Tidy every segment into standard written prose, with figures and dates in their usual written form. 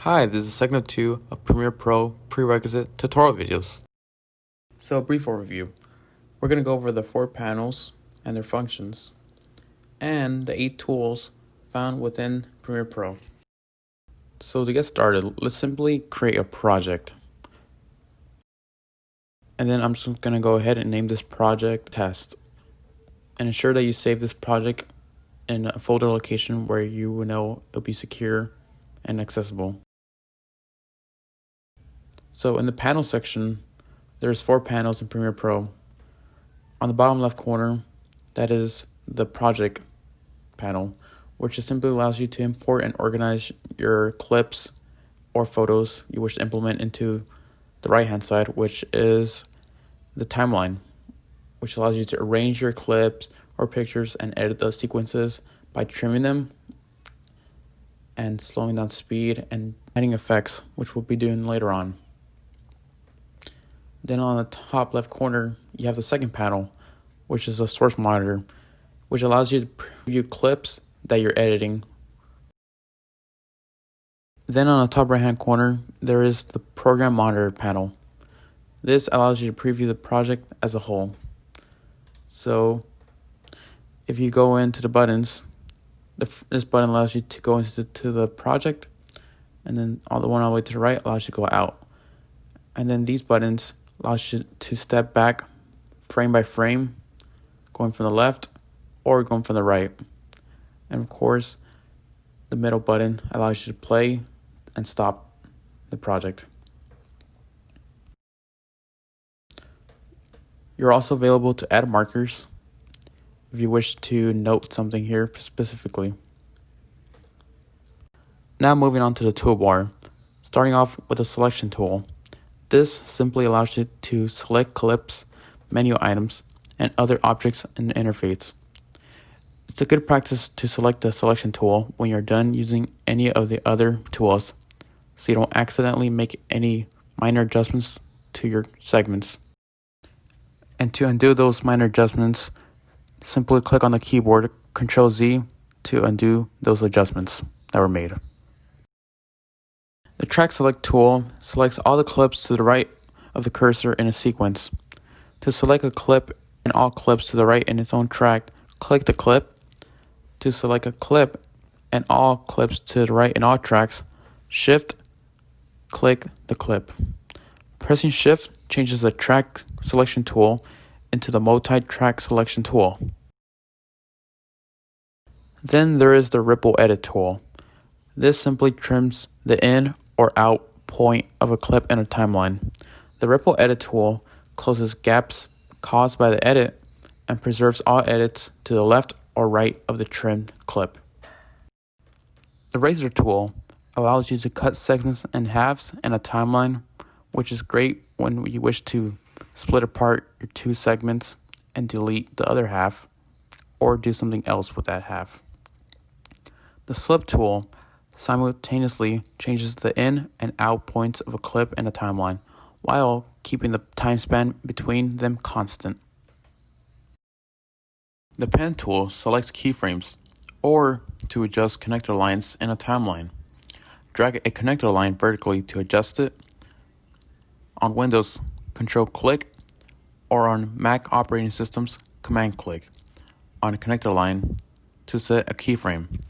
Hi, this is segment 2 of Premiere Pro prerequisite tutorial videos. So, a brief overview. We're going to go over the 4 panels and their functions, and the 8 tools found within Premiere Pro. So to get started, let's simply create a project. And then I'm just going to go ahead and name this project test. And ensure that you save this project in a folder location where you will know it'll be secure and accessible. So in the panel section, there's 4 panels in Premiere Pro. On the bottom left corner, that is the project panel, which just simply allows you to import and organize your clips or photos you wish to implement into the right-hand side, which is the timeline, which allows you to arrange your clips or pictures and edit those sequences by trimming them and slowing down speed and adding effects, which we'll be doing later on. Then on the top left corner, you have the second panel, which is a source monitor, which allows you to preview clips that you're editing. Then on the top right hand corner, there is the program monitor panel. This allows you to preview the project as a whole. So if you go into the buttons, this button allows you to go into the project, and then the one all the way to the right allows you to go out. And then these buttons allows you to step back frame by frame, going from the left or going from the right. And of course, the middle button allows you to play and stop the project. You're also available to add markers if you wish to note something here specifically. Now moving on to the toolbar, starting off with the selection tool. This simply allows you to select clips, menu items, and other objects in the interface. It's a good practice to select the selection tool when you're done using any of the other tools, so you don't accidentally make any minor adjustments to your segments. And to undo those minor adjustments, simply click on the keyboard Ctrl-Z to undo those adjustments that were made. The track select tool selects all the clips to the right of the cursor in a sequence. To select a clip and all clips to the right in its own track, click the clip. To select a clip and all clips to the right in all tracks, Shift-click the clip. Pressing Shift changes the track selection tool into the multi-track selection tool. Then there is the ripple edit tool. This simply trims the in or out point of a clip in a timeline. The ripple edit tool closes gaps caused by the edit and preserves all edits to the left or right of the trimmed clip. The razor tool allows you to cut segments in halves in a timeline, which is great when you wish to split apart your 2 segments and delete the other half or do something else with that half. The slip tool simultaneously changes the in and out points of a clip in a timeline while keeping the time span between them constant. The pen tool selects keyframes or to adjust connector lines in a timeline. Drag a connector line vertically to adjust it. On Windows, Control-click, or on Mac operating systems, Command-click on a connector line to set a keyframe.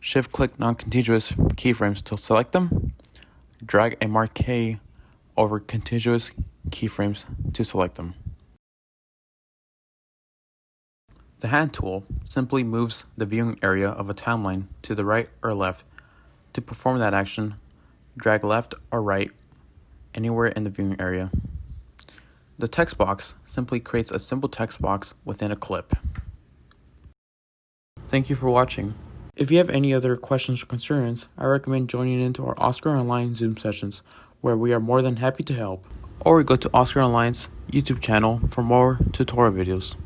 Shift-click non-contiguous keyframes to select them. Drag a marquee over contiguous keyframes to select them. The hand tool simply moves the viewing area of a timeline to the right or left. To perform that action, drag left or right anywhere in the viewing area. The text box simply creates a simple text box within a clip. Thank you for watching. If you have any other questions or concerns, I recommend joining into our OSCR-ONLINE Zoom sessions, where we are more than happy to help. Or go to OSCR-ONLINE's YouTube channel for more tutorial videos.